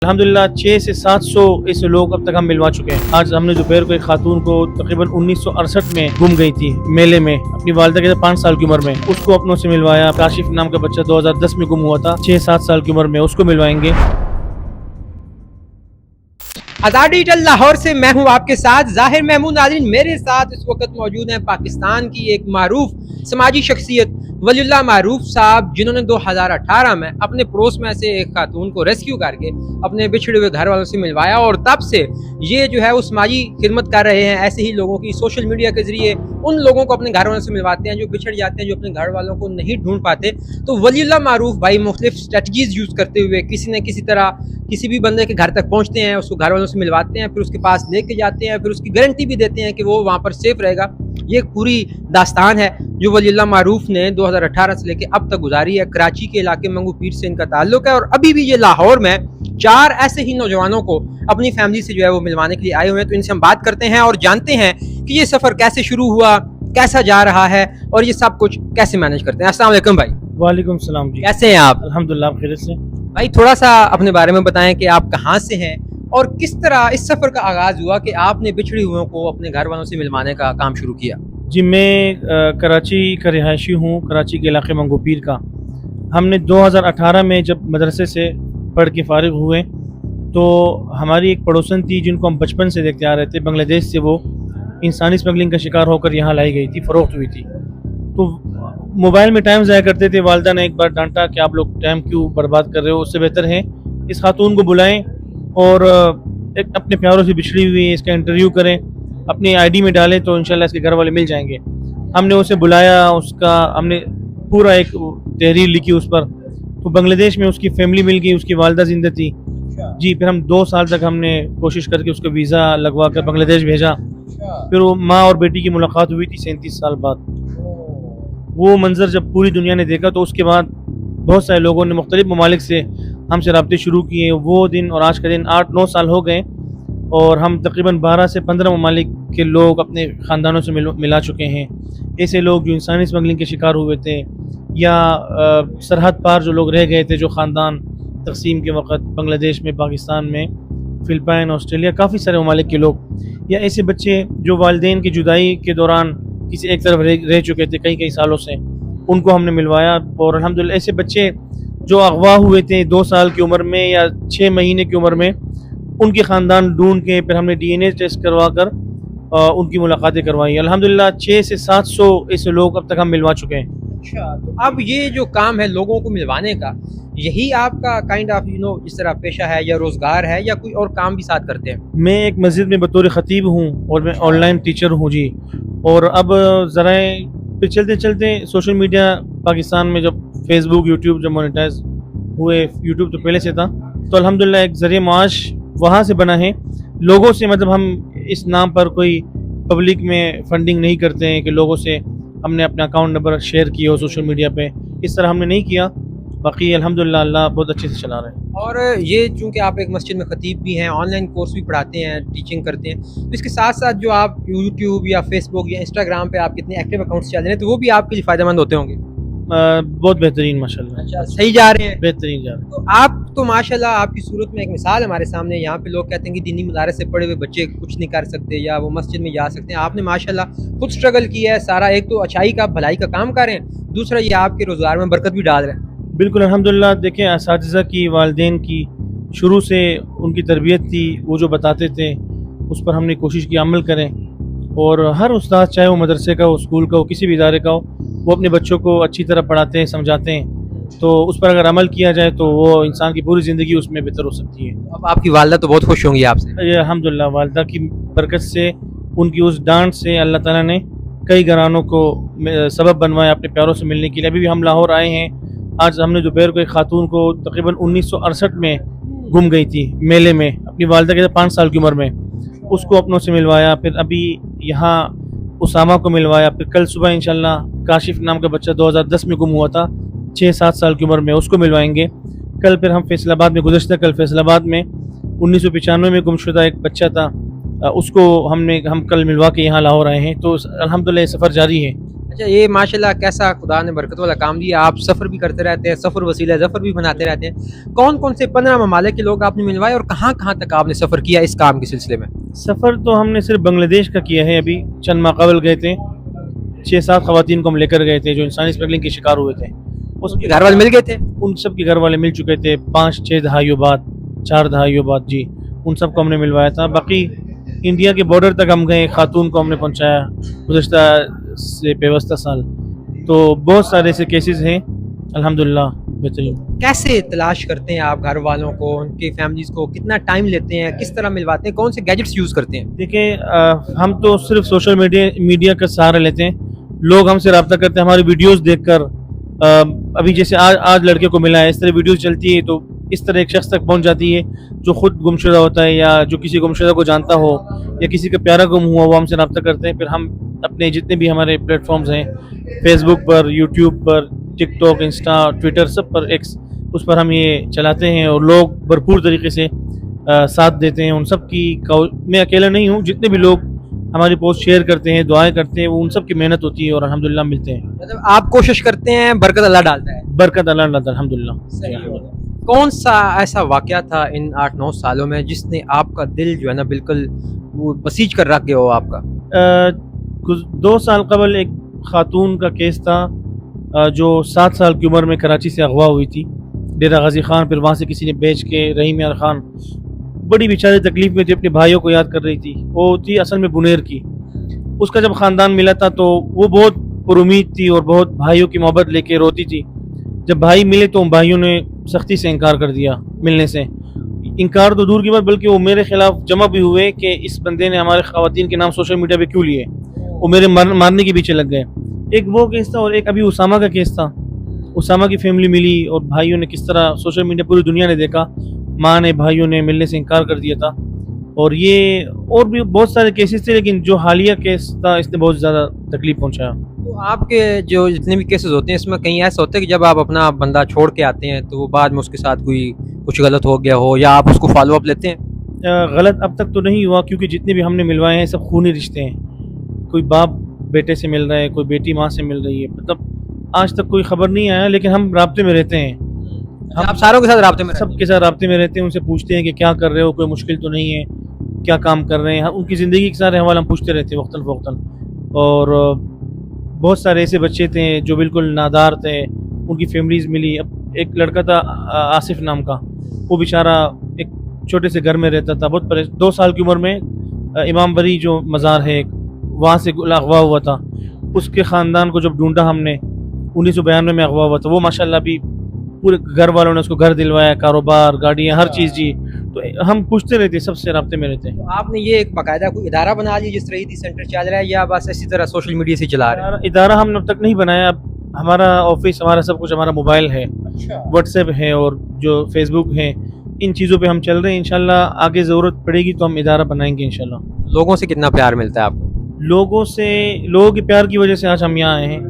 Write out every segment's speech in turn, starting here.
الحمدللہ 600 سے 700 ایسے لوگ اب تک ہم ملوا چکے ہیں۔ آج ہم نے دوپہر کو ایک خاتون کو تقریباً 1968 میں گم گئی تھی میلے میں، اپنی والدہ کے 5 سال کی عمر میں، اس کو اپنوں سے ملوایا۔ کاشف نام کا بچہ 2010 میں گم ہوا تھا، 6-7 سال کی عمر میں، اس کو ملوائیں گے۔ آزاد ڈیجیٹل لاہور سے میں ہوں آپ کے ساتھ ظاہر محمود۔ ناظرین، میرے ساتھ اس وقت موجود ہیں پاکستان کی ایک معروف سماجی شخصیت ولی اللہ معروف صاحب، جنہوں نے 2018 میں اپنے پڑوس میں سے ایک خاتون کو ریسکیو کر کے اپنے بچھڑے ہوئے گھر والوں سے ملوایا، اور تب سے یہ جو ہے وہ سماجی خدمت کر رہے ہیں۔ ایسے ہی لوگوں کی سوشل میڈیا کے ذریعے ان لوگوں کو اپنے گھر والوں سے ملواتے ہیں جو بچھڑ جاتے ہیں، جو اپنے گھر والوں کو نہیں ڈھونڈ پاتے۔ تو ولی اللہ معروف بھائی مختلف اسٹریٹجیز یوز کرتے ہوئے کسی نہ کسی طرح کسی بھی بندے کے گھر تک پہنچتے ہیں، اس کو گھر والوں سے ملواتے ہیں، پھر اس کے پاس لے کے جاتے ہیں، پھر اس کی گارنٹی بھی دیتے ہیں کہ وہ وہاں پر سیف رہے گا۔ یہ ایک پوری داستان ہے جو ولی اللہ معروف نے 2018 سے لے کے اب تک گزاری ہے۔ کراچی کے علاقے منگو پیر سے ان کا تعلق ہے، اور ابھی بھی یہ لاہور میں 4 ایسے ہی نوجوانوں کو اپنی فیملی سے جو ہے وہ ملوانے کے لیے آئے ہوئے ہیں۔ تو ان سے ہم بات کرتے ہیں اور جانتے ہیں کہ یہ سفر کیسے شروع ہوا، کیسا جا رہا ہے، اور یہ سب کچھ کیسے مینیج کرتے ہیں۔ السلام علیکم بھائی۔ وعلیکم السلام جی، کیسے ہیں آپ؟ الحمدللہ آپ خیریت سے۔ بھائی تھوڑا سا اپنے بارے میں بتائیں کہ آپ کہاں سے ہیں اور کس طرح اس سفر کا آغاز ہوا کہ آپ نے بچھڑی ہوئوں کو اپنے گھر والوں سے ملوانے کا کام شروع کیا؟ جی، میں کراچی کا رہائشی ہوں، کراچی کے علاقے منگو پیر کا۔ ہم نے 2018 میں جب مدرسے سے پڑھ کے فارغ ہوئے تو ہماری ایک پڑوسن تھی جن کو ہم بچپن سے دیکھتے آ رہے تھے، بنگلہ دیش سے وہ انسانی اسمگلنگ کا شکار ہو کر یہاں لائی گئی تھی، فروخت ہوئی تھی۔ تو موبائل میں ٹائم ضائع کرتے تھے، والدہ نے ایک بار ڈانٹا کہ آپ لوگ ٹائم کیوں برباد کر رہے ہو، اس سے بہتر ہے اس خاتون کو بلائیں اور ایک اپنے پیاروں سے بچھڑی ہوئی ہے اس کا انٹرویو کریں، اپنی آئی ڈی میں ڈالیں تو انشاءاللہ اس کے گھر والے مل جائیں گے۔ ہم نے اسے بلایا، اس کا ہم نے پورا ایک تحریر لکھی اس پر، تو بنگلہ دیش میں اس کی فیملی مل گئی، اس کی والدہ زندہ تھی جی۔ پھر ہم 2 سال تک ہم نے کوشش کر کے اس کو ویزا لگوا کر بنگلہ دیش بھیجا۔ پھر وہ ماں اور بیٹی کی ملاقات ہوئی تھی 37 سال بعد۔ وہ منظر جب پوری دنیا نے دیکھا تو اس کے بعد بہت سارے لوگوں نے مختلف ممالک سے ہم سے رابطے شروع کیے۔ وہ دن اور آج کا دن 8-9 سال ہو گئے، اور ہم تقریباً 12 سے 15 ممالک کے لوگ اپنے خاندانوں سے ملا چکے ہیں۔ ایسے لوگ جو انسانی اسمگلنگ کے شکار ہوئے تھے، یا سرحد پار جو لوگ رہ گئے تھے، جو خاندان تقسیم کے وقت بنگلہ دیش میں، پاکستان میں، فلپائن، آسٹریلیا، کافی سارے ممالک کے لوگ، یا ایسے بچے جو والدین کی جدائی کے دوران کسی ایک طرف رہ چکے تھے کئی سالوں سے، ان کو ہم نے ملوایا۔ اور الحمدللہ ایسے بچے جو اغوا ہوئے تھے 2 سال کی عمر میں یا 6 مہینے کی عمر میں، ان کے خاندان ڈھونڈ کے پھر ہم نے ڈی این اے ٹیسٹ کروا کر ان کی ملاقاتیں کروائی۔ الحمدللہ 600 سے 700 ایسے لوگ اب تک ہم ملوا چکے ہیں۔ اچھا، تو اب یہ جو کام ہے لوگوں کو ملوانے کا، یہی آپ کا کائنڈ آف اس طرح پیشہ ہے یا روزگار ہے، یا کوئی اور کام بھی ساتھ کرتے ہیں؟ میں ایک مسجد میں بطور خطیب ہوں، اور میں آن لائن ٹیچر ہوں جی۔ اور اب ذرائع پھر چلتے چلتے سوشل میڈیا پاکستان میں جب فیس بک، یوٹیوب جب مونیٹائز ہوئے، یوٹیوب تو پہلے سے تھا، تو الحمدللہ ایک ذریعہ معاش وہاں سے بنا ہے۔ لوگوں سے مطلب ہم اس نام پر کوئی پبلک میں فنڈنگ نہیں کرتے ہیں کہ لوگوں سے ہم نے اپنا اکاؤنٹ نمبر شیئر کیا ہو سوشل میڈیا پہ، اس طرح ہم نے نہیں کیا۔ باقی الحمدللہ اللہ بہت اچھے سے چلا رہے ہیں۔ اور یہ چونکہ آپ ایک مسجد میں خطیب بھی ہیں، آن لائن کورس بھی پڑھاتے ہیں، ٹیچنگ کرتے ہیں، تو اس کے ساتھ ساتھ جو آپ یوٹیوب یا فیس بک یا انسٹاگرام پہ آپ کتنے ایکٹیو اکاؤنٹس چل رہے ہیں، تو وہ بھی آپ کے لیے فائدہ مند ہوتے ہوں گے؟ بہت بہترین ماشاءاللہ۔ اچھا، صحیح جا رہے ہیں؟ بہترین جا رہے ہیں۔ تو آپ تو ماشاءاللہ آپ کی صورت میں ایک مثال ہمارے سامنے، یہاں پہ لوگ کہتے ہیں کہ دینی مدارس سے پڑھے ہوئے بچے کچھ نہیں کر سکتے یا وہ مسجد میں جا سکتے ہیں۔ آپ نے ماشاءاللہ خود سٹرگل کیا ہے سارا، ایک تو اچھائی کا، بھلائی کا کام کر رہے ہیں، دوسرا یہ آپ کے روزگار میں برکت بھی ڈال رہے ہیں۔ بالکل الحمدللہ۔ دیکھیں، اساتذہ کی، والدین کی شروع سے ان کی تربیت تھی، وہ جو بتاتے تھے اس پر ہم نے کوشش کی عمل کریں، اور ہر استاد چاہے وہ مدرسے کا ہو، اسکول کا ہو، کسی بھی ادارے کا ہو، وہ اپنے بچوں کو اچھی طرح پڑھاتے ہیں، سمجھاتے ہیں، تو اس پر اگر عمل کیا جائے تو وہ انسان کی پوری زندگی اس میں بہتر ہو سکتی ہے۔ اب آپ کی والدہ تو بہت خوش ہوں گی آپ سے؟ یہ الحمدللہ والدہ کی برکت سے، ان کی اس ڈانٹ سے اللہ تعالیٰ نے کئی گھرانوں کو سبب بنوایا اپنے پیاروں سے ملنے کے لیے۔ ابھی بھی ہم لاہور آئے ہیں، آج ہم نے دوپہر کو ایک خاتون کو تقریباً 1968 میں گم گئی تھی میلے میں، اپنی والدہ کے 5 سال کی عمر میں، اس کو اپنوں سے ملوایا۔ پھر ابھی یہاں اسامہ کو ملوایا، پھر کل صبح انشاءاللہ کاشف نام کا بچہ 2010 میں گم ہوا تھا، 6-7 سال کی عمر میں، اس کو ملوائیں گے کل۔ پھر ہم فیصل آباد میں، گزشتہ کل فیصل آباد میں 1995 میں گم شدہ ایک بچہ تھا، اس کو ہم کل ملوا کے یہاں لاہور آئے ہیں۔ تو الحمدللہ یہ سفر جاری ہے۔ अच्छा, ये माशाल्लाह कैसा खुदा ने बरकत वाला काम दिया। आप सफ़र भी करते रहते हैं, सफ़र वसीला ज़फ़र भी बनाते रहते हैं। कौन कौन से 15 ममालिक के लोग आपने मिलवाए और कहाँ कहाँ तक आपने सफ़र किया इस काम के सिलसिले में? सफ़र तो हमने सिर्फ बांग्लादेश का किया है, अभी चंद माह कबल गए थे, 6-7 ख़वातीन को हम लेकर गए थे जो इंसानी स्मगलिंग के शिकार हुए थे। उसके घर वाले मिल गए थे? उन सब के घर वाले मिल चुके थे 5-6 दहाइयों बाद, 4 दहाइयों बाद जी, उन सब को हमने मिलवाया था। बाकी इंडिया के बॉर्डर तक हम गए, खातून को हमने पहुंचाया गुज़श्ता से पेवस्ता साल। तो बहुत सारे ऐसे केसेस हैं अल्हम्दुलिल्लाह बेहतरीन। कैसे तलाश करते हैं आप घर वालों को, उनकी फैमिलीज़ को? कितना टाइम लेते हैं? किस तरह मिलवाते हैं? कौन से गैजेट्स यूज़ करते हैं? देखिए हम तो सिर्फ सोशल मीडिया का सहारा लेते हैं। लोग हमसे रब्ता करते हैं हमारी वीडियोस देखकर। अभी जैसे आज लड़के को मिला है, इस तरह वीडियोस चलती है तो इस तरह एक शख्स तक पहुंच जाती है जो खुद गुमशुदा होता है या जो किसी गुमशुदा को जानता हो या किसी का प्यारा गुम हुआ, वो हमसे रब्ता करते हैं। फिर हम अपने जितने भी हमारे प्लेटफॉर्म्स हैं, फेसबुक पर, यूट्यूब पर, टिकटॉक, इंस्टा, ट्विटर, सब पर, एक्स, उस पर हम ये चलाते हैं और लोग भरपूर तरीके से साथ देते हैं। उन सब की मैं अकेला नहीं हूँ, जितने भी लोग हमारी पोस्ट शेयर करते हैं, दुआएं करते हैं, वो उन सब की मेहनत होती है और अल्हम्दुलिल्लाह मिलते हैं। मतलब आप कोशिश करते हैं, बरकत अल्लाह डालता है। बरकत अल्लाह ने डालता है, अल्हम्दुलिल्लाह। कौन सा ऐसा वाक़या था इन 8-9 सालों में जिसने आपका दिल जो है ना बिल्कुल वो बसीज कर रख गया हो आपका? कुछ 2 साल कबल एक खातून का केस था जो 7 साल की उम्र में कराची से अगवा हुई थी, डेरा गाजी खान। फिर वहाँ से किसी ने बेच के, रहीम यार खान, बड़ी बेचारी तकलीफ़ में थी, अपने भाइयों को याद कर रही थी। वो थी असल में बुनेर की। उसका जब ख़ानदान मिला था तो वो बहुत पुरुमीद थी और बहुत भाइयों की मोहब्बत लेके रोती थी। जब भाई मिले तो उन भाइयों ने सख्ती से इनकार कर दिया मिलने से। इनकार तो दूर की बात, बल्कि वो मेरे ख़िलाफ़ जमा भी हुए कि इस बंदे ने हमारे ख़वातीन के नाम सोशल मीडिया पे क्यों लिए। वो मेरे मारने के पीछे लग गए। एक वो केस था और एक अभी उसामा का केस था। उसामा की फैमिली मिली और भाइयों ने किस तरह सोशल मीडिया पूरी दुनिया ने देखा, माँ ने, भाइयों ने मिलने से इनकार कर दिया था। और ये और भी बहुत सारे केसेस थे, लेकिन जो हालिया केस था इसने बहुत ज़्यादा तकलीफ़ पहुँचाया। तो आपके जो जितने भी केसेस होते हैं इसमें कहीं ऐसा होता है कि जब आप अपना बंदा छोड़ के आते हैं तो वो बाद में उसके साथ कोई कुछ गलत हो गया हो या आप उसको फॉलो अप लेते हैं? गलत अब तक तो नहीं हुआ, क्योंकि जितने भी हमने मिलवाए हैं सब खूनी रिश्ते हैं। कोई बाप बेटे से मिल रहा है, कोई बेटी माँ से मिल रही है, मतलब आज तक कोई खबर नहीं आया। लेकिन हम राब्ते में रहते हैं, हम आप सारों के साथ राब्ते में रहते हैं? सबके साथ राब्ते में रहते हैं। उनसे पूछते हैं कि क्या कर रहे हो, कोई मुश्किल तो नहीं है, क्या काम कर रहे हैं। उनकी ज़िंदगी के सारे हवाले हम पूछते रहते हैं वक्तन फ़वक्तन। और बहुत सारे ऐसे बच्चे थे जो बिल्कुल नादार थे, उनकी फैमिलीज़ मिली। अब एक लड़का था आसिफ नाम का, वो बेचारा एक छोटे से घर में रहता था, बहुत 2 साल की उम्र में इमाम बरी जो मज़ार है वहाँ से अगवा हुआ था। उसके ख़ानदान को जब ढूंढा हमने, 1992 में अगवा हुआ था वो। माशाल्लाह अभी पूरे घर वालों ने उसको घर दिलवाया, कारोबार, गाड़ियाँ, हर चीज़ जी। तो हम पूछते रहते, सबसे राब्ते में रहते हैं। तो आपने ये एक बाकायदा कोई इदारा बना लिया जिस तरह ईदी सेंटर चल रहा है या बस इसी तरह सोशल मीडिया से चला रहे हैं? इदारा हमने अब तक नहीं बनाया। अब हमारा ऑफिस, हमारा सब कुछ, हमारा मोबाइल है, अच्छा। व्हाट्सएप है और जो फेसबुक है, इन चीज़ों पे हम चल रहे हैं। इंशाल्लाह आगे ज़रूरत पड़ेगी तो हम इदारा बनाएंगे इंशाल्लाह। लोगों से कितना प्यार मिलता है आपको? लोगों के प्यार की वजह से आज हम यहाँ आए हैं।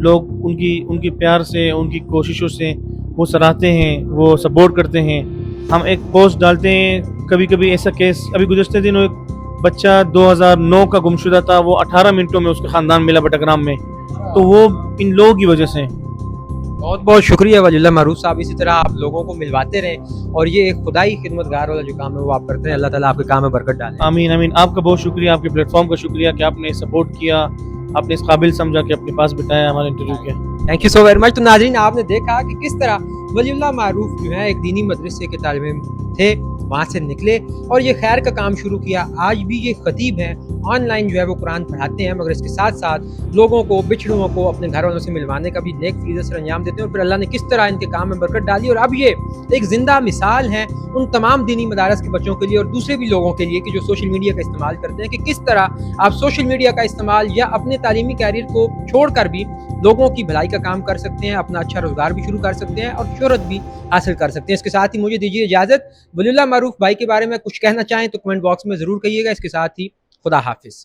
लोग उनकी प्यार से, उनकी कोशिशों से वो सराहते हैं, वो सपोर्ट करते हैं। हम एक पोस्ट डालते हैं, कभी कभी ऐसा केस, अभी गुज़श्ते दिनों एक बच्चा 2009 का गुमशुदा था, वो 18 मिनटों में उसका ख़ानदान मिला बटग्राम में। तो वो इन लोगों की वजह से। बहुत बहुत शुक्रिया वलीउल्लाह मारूफ साहब, इसी तरह आप लोगों को मिलवाते रहें और ये एक खुदाई खिदमतगार वाला जो काम है वो आप करते हैं। अल्लाह ताला आपके काम में बरकत डाले। आमीन आमीन। आपका बहुत शुक्रिया, आपके प्लेटफॉर्म का शुक्रिया कि आपने सपोर्ट किया, आपने इस काबिल समझा कि अपने पास बिठाया, हमारा इंटरव्यू किया। Thank you so very much. तो नाज़रीन, आपने देखा कि किस तरह वलीउल्लाह मारूफ जो है एक दीनी मदरसे के तालिब इल्म थे, वहाँ से निकले और ये खैर का काम शुरू किया। आज भी ये खतीब हैं, ऑनलाइन जो है वो कुरान पढ़ाते हैं, मगर इसके साथ साथ लोगों को, बिछड़ुओं को अपने घर वालों से मिलवाने का भी नेक फरीज़ा से अंजाम देते हैं। और फिर अल्लाह ने किस तरह इनके काम में बरकत डाली और अब ये एक ज़िंदा मिसाल है उन तमाम दीनी मदारस के बच्चों के लिए और दूसरे भी लोगों के लिए कि जो सोशल मीडिया का इस्तेमाल करते हैं, कि किस तरह आप सोशल मीडिया का इस्तेमाल या अपने तालीमी कैरियर को छोड़कर भी लोगों की भलाई का काम कर सकते हैं, अपना अच्छा रोज़गार भी शुरू कर सकते हैं और शोहरत भी हासिल कर सकते हैं। इसके साथ ही मुझे दीजिए इजाज़त। वलीउल्लाह मारूफ भाई के बारे में कुछ कहना चाहें तो कमेंट बॉक्स में ज़रूर कहिएगा। इसके साथ ही खुदा हाफिज़।